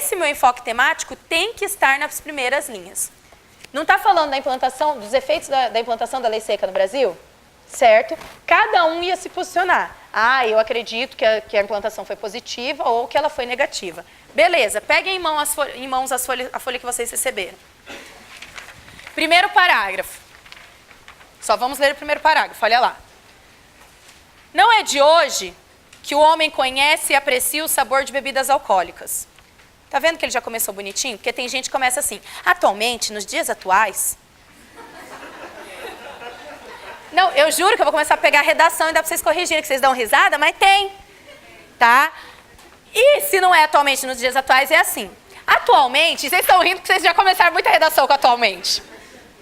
esse meu enfoque temático tem que estar nas primeiras linhas. Não está falando da implantação, dos efeitos da implantação da lei seca no Brasil? Certo? Cada um ia se posicionar. Ah, eu acredito que a implantação foi positiva ou que ela foi negativa. Beleza, peguem em mãos a folha que vocês receberam. Primeiro parágrafo. Só vamos ler o primeiro parágrafo, olha lá. Não é de hoje que o homem conhece e aprecia o sabor de bebidas alcoólicas. Tá vendo que ele já começou bonitinho? Porque tem gente que começa assim, atualmente, nos dias atuais... Não, eu juro que eu vou começar a pegar a redação e dá para vocês corrigirem, que vocês dão risada, mas tem, tá? E se não é atualmente, nos dias atuais, é assim. Atualmente, vocês estão rindo porque vocês já começaram muita redação com atualmente.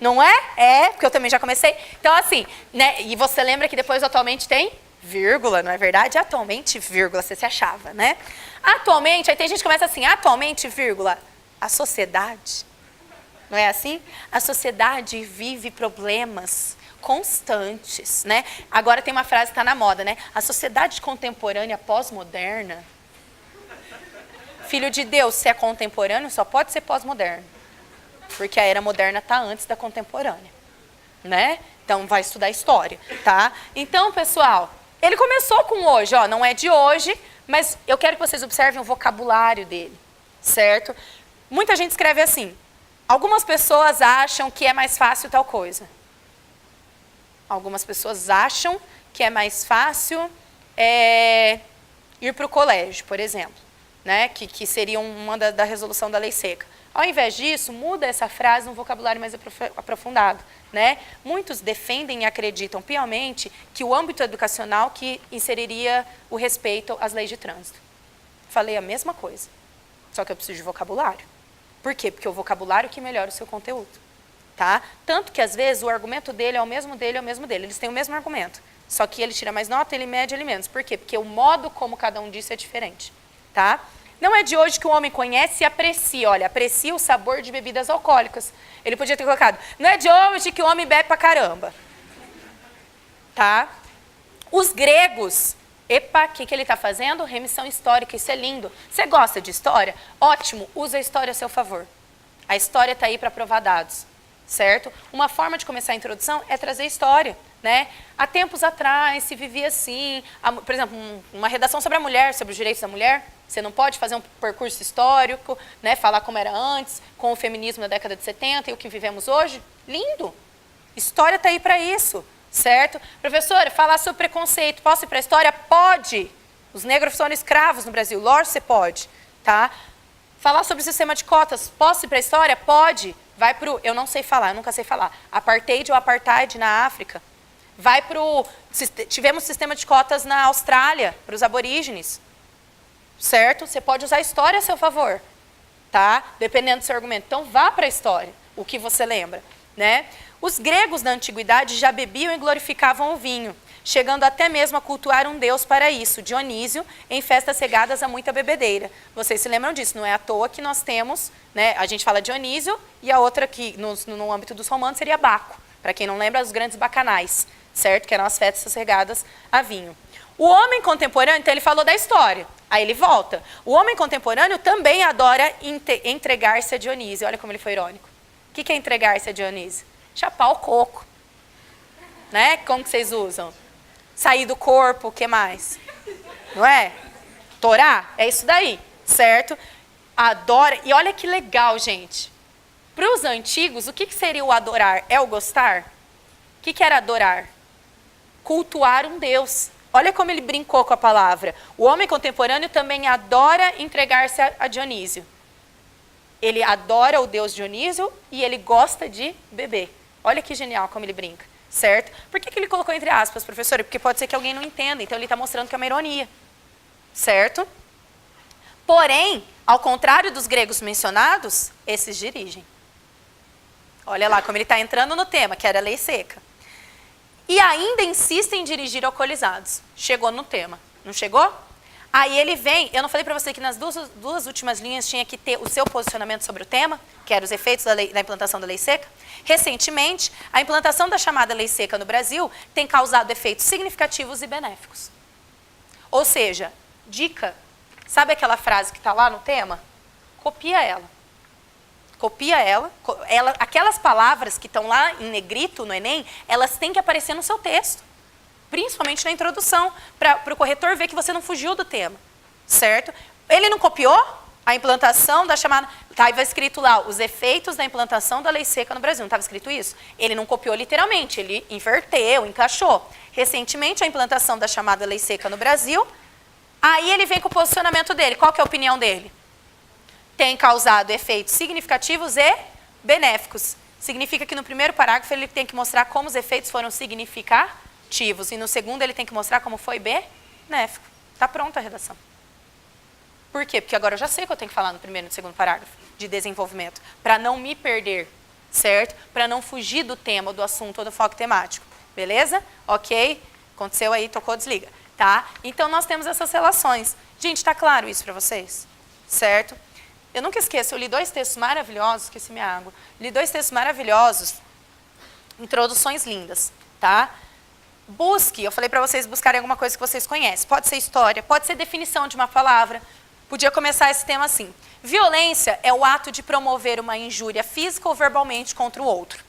Não é? É, porque eu também já comecei. Então, assim, né? E você lembra que depois atualmente tem vírgula, não é verdade? Atualmente, vírgula, você se achava, né? Atualmente, aí tem gente que começa assim, atualmente, vírgula, a sociedade. Não é assim? A sociedade vive problemas constantes, né? Agora tem uma frase que está na moda, né? A sociedade contemporânea pós-moderna. Filho de Deus, se é contemporâneo, só pode ser pós-moderno. Porque a era moderna está antes da contemporânea, né? Então, vai estudar história, tá? Então, pessoal, ele começou com hoje, ó, não é de hoje, mas eu quero que vocês observem o vocabulário dele, certo? Muita gente escreve assim, algumas pessoas acham que é mais fácil tal coisa. Algumas pessoas acham que é mais fácil ir para o colégio, por exemplo, né? Que seria uma da resolução da lei seca. Ao invés disso, muda essa frase num vocabulário mais aprofundado, né? Muitos defendem e acreditam piamente que o âmbito educacional que inseriria o respeito às leis de trânsito. Falei a mesma coisa, só que eu preciso de vocabulário. Por quê? Porque o vocabulário que melhora o seu conteúdo. Tá? Tanto que, às vezes, o argumento dele é o mesmo dele, é o mesmo dele. Eles têm o mesmo argumento. Só que ele tira mais nota, ele mede, ele menos. Por quê? Porque o modo como cada um disse é diferente. Tá? Não é de hoje que o homem conhece e aprecia. Olha, aprecia o sabor de bebidas alcoólicas. Ele podia ter colocado, não é de hoje que o homem bebe pra caramba. Tá? Os gregos... Epa, o que ele está fazendo? Remissão histórica, isso é lindo. Você gosta de história? Ótimo, usa a história a seu favor. A história está aí para provar dados. Certo? Uma forma de começar a introdução é trazer história, né? Há tempos atrás se vivia assim, por exemplo, uma redação sobre a mulher, sobre os direitos da mulher. Você não pode fazer um percurso histórico, né? Falar como era antes, com o feminismo na década de 70 e o que vivemos hoje. Lindo! História está aí para isso, certo? Professora, falar sobre preconceito, posso ir para a história? Pode! Os negros foram escravos no Brasil, lógico você pode, tá? Falar sobre o sistema de cotas, posso ir para a história? Pode! Vai para o, eu não sei falar, eu nunca sei falar, apartheid ou apartheid na África. Vai para o, tivemos sistema de cotas na Austrália, para os aborígenes. Certo? Você pode usar a história a seu favor, tá? Dependendo do seu argumento. Então, vá para a história, o que você lembra, né? Os gregos da antiguidade já bebiam e glorificavam o vinho, chegando até mesmo a cultuar um deus para isso, Dionísio, em festas regadas a muita bebedeira. Vocês se lembram disso, não é à toa que nós temos, né, a gente fala Dionísio, e a outra que no âmbito dos romanos seria Baco, para quem não lembra, os grandes bacanais, certo? Que eram as festas regadas a vinho. O homem contemporâneo, então ele falou da história, aí ele volta. O homem contemporâneo também adora entregar-se a Dionísio, olha como ele foi irônico. O que é entregar-se a Dionísio? Chapar o coco, né? Como que vocês usam? Sair do corpo, o que mais? Não é? Torar? É isso daí, certo? Adora. E olha que legal, gente. Para os antigos, o que seria o adorar? É o gostar? O que era adorar? Cultuar um Deus. Olha como ele brincou com a palavra. O homem contemporâneo também adora entregar-se a Dionísio. Ele adora o deus Dionísio e ele gosta de beber. Olha que genial como ele brinca. Certo? Por que ele colocou entre aspas, professora? Porque pode ser que alguém não entenda, então ele está mostrando que é uma ironia. Certo? Porém, ao contrário dos gregos mencionados, esses dirigem. Olha lá como ele está entrando no tema, que era a lei seca. E ainda insistem em dirigir alcoolizados. Chegou no tema, não chegou? Aí ele vem, eu não falei para você que nas duas últimas linhas tinha que ter o seu posicionamento sobre o tema, que eram os efeitos da implantação da lei seca. Recentemente, a implantação da chamada lei seca no Brasil tem causado efeitos significativos e benéficos. Ou seja, dica, sabe aquela frase que está lá no tema? copia ela. Copia ela, aquelas palavras que estão lá em negrito no Enem, elas têm que aparecer no seu texto. Principalmente na introdução, para o corretor ver que você não fugiu do tema, certo? Ele não copiou a implantação da chamada... Estava escrito lá, os efeitos da implantação da lei seca no Brasil. Não estava escrito isso? Ele não copiou literalmente, ele inverteu, encaixou. Recentemente, a implantação da chamada lei seca no Brasil, aí ele vem com o posicionamento dele. Qual que é a opinião dele? Tem causado efeitos significativos e benéficos. Significa que no primeiro parágrafo ele tem que mostrar como os efeitos foram significativos. E no segundo ele tem que mostrar como foi benéfico. Está pronta a redação. Por quê? Porque agora eu já sei o que eu tenho que falar no primeiro e no segundo parágrafo de desenvolvimento. Para não me perder, certo? Para não fugir do tema, do assunto ou do foco temático. Beleza? Ok? Aconteceu aí, tocou, desliga. Tá? Então nós temos essas relações. Gente, está claro isso para vocês? Certo? Eu nunca esqueço, eu li 2 textos maravilhosos, esqueci minha água. Li 2 textos maravilhosos, introduções lindas, tá? Busque, eu falei para vocês buscarem alguma coisa que vocês conhecem. Pode ser história, pode ser definição de uma palavra. Podia começar esse tema assim. Violência é o ato de promover uma injúria física ou verbalmente contra o outro.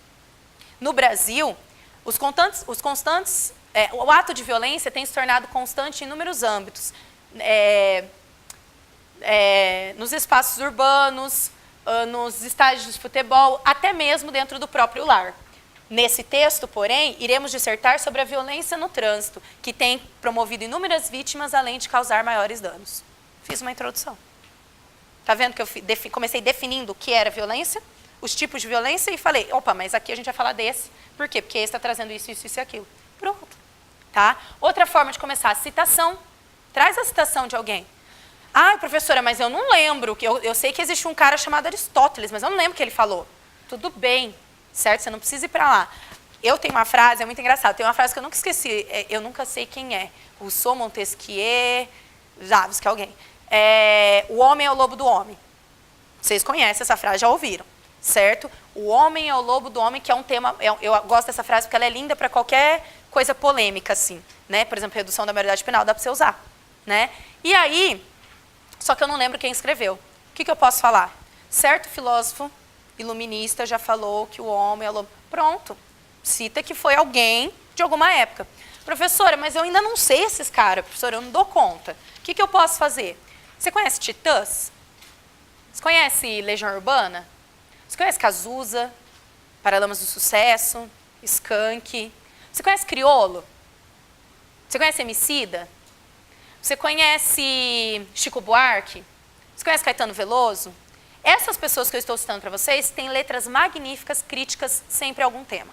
No Brasil, o ato de violência tem se tornado constante em inúmeros âmbitos. Nos espaços urbanos, nos estádios de futebol, até mesmo dentro do próprio lar. Nesse texto, porém, iremos dissertar sobre a violência no trânsito, que tem promovido inúmeras vítimas, além de causar maiores danos. Fiz uma introdução. Tá vendo que eu comecei definindo o que era violência, os tipos de violência, e falei, opa, mas aqui a gente vai falar desse. Por quê? Porque esse está trazendo isso, isso, isso e aquilo. Pronto. Tá? Outra forma de começar, a citação. Traz a citação de alguém. Ah, professora, mas eu não lembro. Eu sei que existe um cara chamado Aristóteles, mas eu não lembro o que ele falou. Tudo bem, certo? Você não precisa ir para lá. Eu tenho uma frase, é muito engraçada, tem uma frase que eu nunca esqueci, eu nunca sei quem é. Rousseau, Montesquieu, Javes, que é alguém. O homem é o lobo do homem. Vocês conhecem essa frase, já ouviram, certo? O homem é o lobo do homem, que é um tema... Eu gosto dessa frase porque ela é linda para qualquer coisa polêmica, assim. Né? Por exemplo, redução da maioridade penal, dá para você usar. Né? E aí... Só que eu não lembro quem escreveu. O que eu posso falar? Certo filósofo iluminista já falou que o homem é o lobo. Pronto. Cita que foi alguém de alguma época. Professora, mas eu ainda não sei esses caras, professora, eu não dou conta. O que eu posso fazer? Você conhece Titãs? Você conhece Legião Urbana? Você conhece Cazuza? Paralamas do Sucesso? Skank? Você conhece Criolo? Você conhece Emicida? Você conhece Chico Buarque? Você conhece Caetano Veloso? Essas pessoas que eu estou citando para vocês têm letras magníficas, críticas, sempre a algum tema.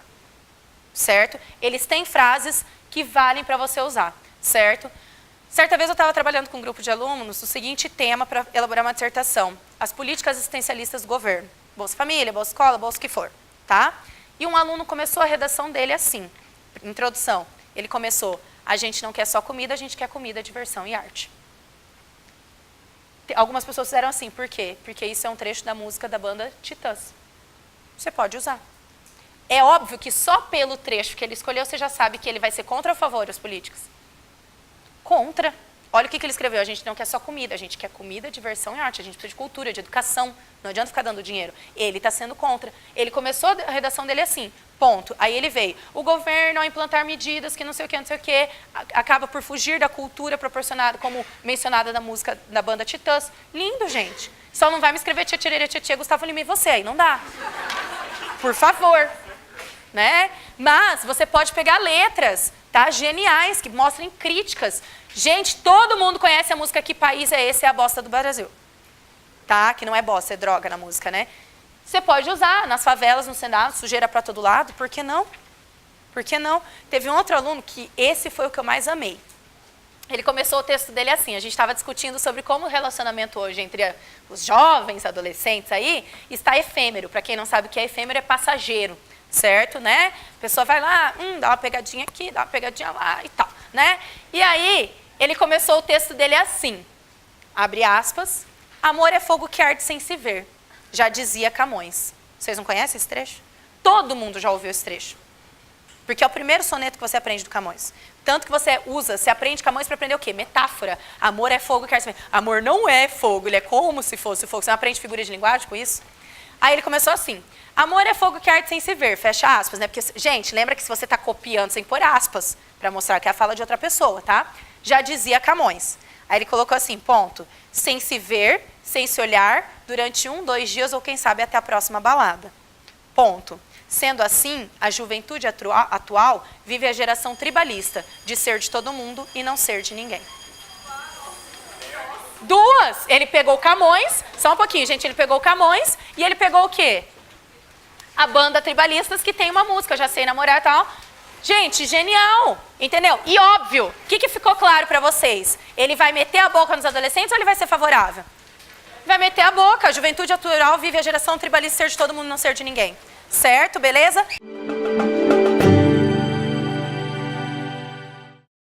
Certo? Eles têm frases que valem para você usar. Certo? Certa vez eu estava trabalhando com um grupo de alunos o seguinte tema para elaborar uma dissertação. As políticas assistencialistas do governo. Bolsa Família, Bolsa Escola, Bolsa o que for. Tá? E um aluno começou a redação dele assim. Introdução. Ele começou... A gente não quer só comida, a gente quer comida, diversão e arte. Algumas pessoas fizeram assim, por quê? Porque isso é um trecho da música da banda Titãs. Você pode usar. É óbvio que só pelo trecho que ele escolheu, você já sabe que ele vai ser contra ou a favor das políticas. Contra. Olha o que ele escreveu, a gente não quer só comida, a gente quer comida, diversão e arte, a gente precisa de cultura, de educação, não adianta ficar dando dinheiro. Ele está sendo contra. Ele começou a redação dele assim, ponto. Aí ele veio, o governo ao implantar medidas que não sei o que, acaba por fugir da cultura proporcionada, como mencionada na música da banda Titãs. Lindo, gente. Só não vai me escrever tia, tia, tia, tia, Gustavo Lima e você, aí não dá. Por favor. Né? Mas você pode pegar letras, tá? Geniais, que mostrem críticas. Gente, todo mundo conhece a música Que País é Esse? É a bosta do Brasil. Tá? Que não é bosta, é droga na música, né? Você pode usar nas favelas, no Senado, sujeira para todo lado, por que não? Por que não? Teve um outro aluno que esse foi o que eu mais amei. Ele começou o texto dele assim, a gente estava discutindo sobre como o relacionamento hoje entre os jovens, adolescentes aí, está efêmero. Para quem não sabe o que é efêmero, é passageiro. Certo, né? A pessoa vai lá, dá uma pegadinha aqui, dá uma pegadinha lá e tal, né? E aí, ele começou o texto dele assim, abre aspas, amor é fogo que arde sem se ver, já dizia Camões. Vocês não conhecem esse trecho? Todo mundo já ouviu esse trecho. Porque é o primeiro soneto que você aprende do Camões. Tanto que você aprende Camões para aprender o quê? Metáfora. Amor é fogo que arde sem ver. Amor não é fogo, ele é como se fosse fogo. Você não aprende figura de linguagem com isso? Aí ele começou assim. Amor é fogo que arde sem se ver, fecha aspas, né? Porque, gente, lembra que se você está copiando, sem pôr aspas, para mostrar que é a fala de outra pessoa, tá? Já dizia Camões. Aí ele colocou assim, ponto. Sem se ver, sem se olhar, durante 1, 2 dias ou quem sabe até a próxima balada. Ponto. Sendo assim, a juventude atual vive a geração tribalista, de ser de todo mundo e não ser de ninguém. Duas! Ele pegou Camões, só um pouquinho, gente, ele pegou Camões e ele pegou o quê? A banda Tribalistas, que tem uma música, Já Sei Namorar e tal. Gente, genial, entendeu? E óbvio, o que ficou claro para vocês? Ele vai meter a boca nos adolescentes ou ele vai ser favorável? Vai meter a boca, a juventude atual vive a geração tribalista, ser de todo mundo, não ser de ninguém. Certo? Beleza?